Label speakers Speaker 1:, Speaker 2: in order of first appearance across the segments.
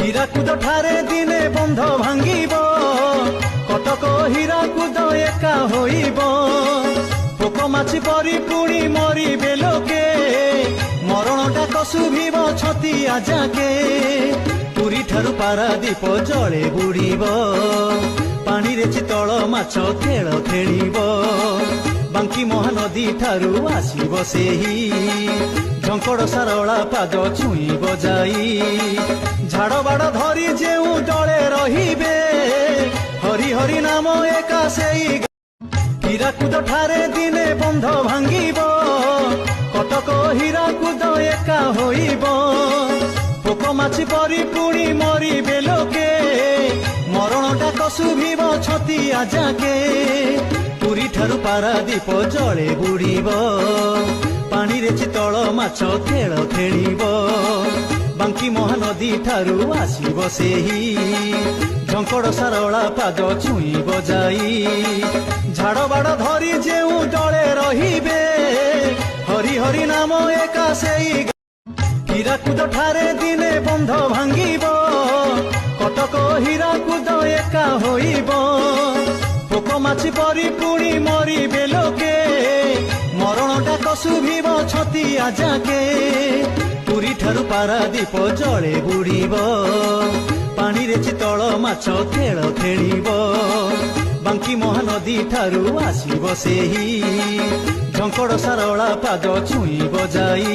Speaker 1: হীরাকুদ ঠারে দিনে বন্ধ ভাঙ্গিব, কটক হীরাকুদ একা হইব। পোক মাছি পরি পুଣି মরিবে লোকে, মরণ ডাক শুভিব ছতিয়া যাকে। পুରୀ ଠାରୁ ପାରାଦୀପ ଜଳେ ବୁଡ଼ିବ, ପାଣିରେ ଚିତଳ ମାଛ ଖେଳ ଖେଳିବ। ବାଙ୍କି ମହାନଦୀ ଠାରୁ ଆସିବ ସେହି, ଝଙ୍କଡ଼ ସାରଳା ପାଦ ଛୁଇଁବ ଯାଇ। ଝାଡ଼ ବାଡ଼ ଧରି ଯେଉଁ ଜଳେ ରହିବେ, ହରି ହରି ନାମ ଏକା ସେଇ। ହୀରାକୁଦ ଠାରେ ଦିନେ ବନ୍ଧ ଭାଙ୍ଗିବ, କଟକ ହୀରାକୁଦ ଏକା ହୋଇବ। পোক মাছি পরি পুଣି মরিবে লোকে, মরণ ডাক শুভিব ছতিয়া যাকে। পুରୀ ଠାରୁ ପାରାଦୀପ ଜଳେ ବୁଡ଼ିବ, ପାଣିରେ ଚିତଳ ମାଛ ଖେଳ ଖେଳିବ। ବାଙ୍କି ମହାନଦୀ ଠାରୁ ଆସିବ ସେହି, ଝଙ୍କଡ଼ ସାରଳା ପାଦ ଛୁଇଁବ ଯାଇ। ଝାଡ଼ ବାଡ଼ ଧରି ଯେଉଁ ଜଳେ ରହିବେ, ହରି ହରି ନାମ ଏକା ସେଇ। হীরাকুদ ঠারে দিনে বন্ধ ভাঙ্গিব, কটক হীরাকুদ একা হইব। পোক মাছি পরি পুଣି মরিবে লোকে, মরণ ডাক শুভিব ছতিয়া যাকে। পুରୀ ଠାରୁ ପାରାଦୀପ ଜଳେ ବୁଡ଼ିବ, ପାଣିରେ ଚିତଳ ମାଛ ଖେଳ ଖେଳିବ। ବାଙ୍କି ମହାନଦୀ ଠାରୁ ଆସିବ ସେହି, ଝଙ୍କଡ଼ ସାରଳା ପାଦ ଛୁଇଁବ ଯାଇ।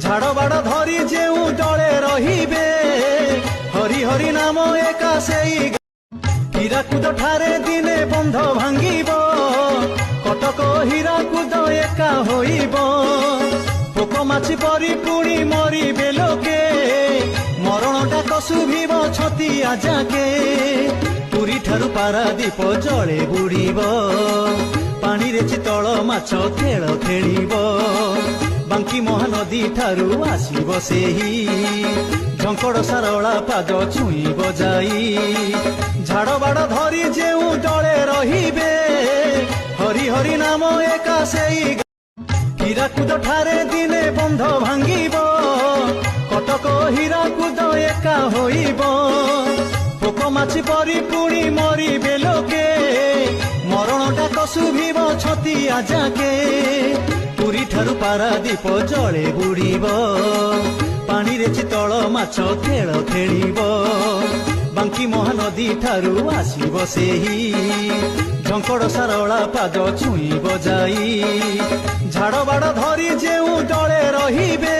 Speaker 1: ଝାଡ଼ ବାଡ଼ ଧରି ଯେଉଁ ଜଳେ ରହିବେ, ହରି ହରି ନାମ ଏକା ସେଇ। ହୀରାକୁଦ ଠାରେ ଦିନେ ବନ୍ଧ ଭାଙ୍ଗିବ, କଟକ ହୀରାକୁଦ ଏକା ହୋଇବ। পোক মাছি পরি পুଣି মরিবে লোকে, মরণ ডাক শুভিব ছতিয়া যাকে। পুରୀ ଠାରୁ ପାରାଦୀପ ଜଳେ ବୁଡ଼ିବ, ପାଣିରେ ଚିତଳ ମାଛ ଖେଳ ଖେଳିବ। ବାଙ୍କି ମହାନଦୀ ଠାରୁ ଆସିବ ସେହି, ଝଙ୍କଡ଼ ସାରଳା ପାଦ ଛୁଇଁବ ଯାଇ। ଝାଡ଼ ବାଡ଼ ଧରି ଯେଉଁ ଜଳେ ରହିବେ, ହରି ହରି ନାମ ଏକା ସେଇ। হীরাকুদ ঠারে দিনে বন্ধ ভাঙ্গিব, কটক হীরাকুদ একা হইব। পোক মাছি পরি পুଣି মরিবে লোকে, মরণ ডাক শুভিব ছতিয়া যাকে। পুରୀ ଠାରୁ ପାରାଦୀପ ଜଳେ ବୁଡ଼ିବ, ପାଣିରେ ଚିତଳ ମାଛ ଖେଳ ଖେଳିବ। ବାଙ୍କି ମହାନଦୀ ଠାରୁ ଆସିବ ସେହି, ଝଙ୍କଡ଼ ସାରଳା ପାଦ ଛୁଇଁବ ଯାଇ। ଝାଡ଼ ବାଡ଼ ଧରି ଯେଉଁ ଜଳେ ରହିବେ,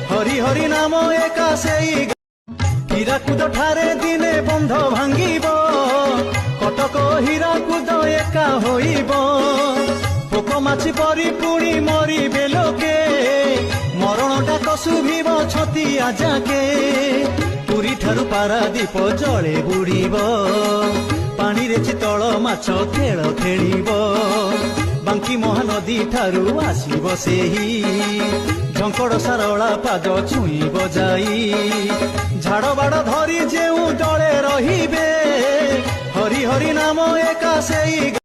Speaker 1: ହରି ହରି ନାମ ଏକା ସେଇ। হীরাকুদ ঠারে দিনে বন্ধ ভাঙ্গিব, কটক হীরাকুদ একা হইব। পোক মাছি পরি পুଣି মরিবে লোকে, মরণ ডাক শুভিব ছতিয়া যাকে। পুରୀ ଠାରୁ ପାରାଦୀପ ଜଳେ ବୁଡ଼ିବ, ପାଣିରେ ଚିତଳ ମାଛ ଖେଳ ଖେଳିବ। ବାଙ୍କି ମହାନଦୀ ଠାରୁ ଆସିବ ସେହି, ଝଙ୍କଡ଼ ସାରଳା ପାଦ ଛୁଇଁବ ଯାଇ। ଝାଡ଼ ବାଡ଼ ଧରି ଯେଉଁ ଜଳେ ରହିବେ, ହରି ହରି ନାମ ଏକା ସେଇ।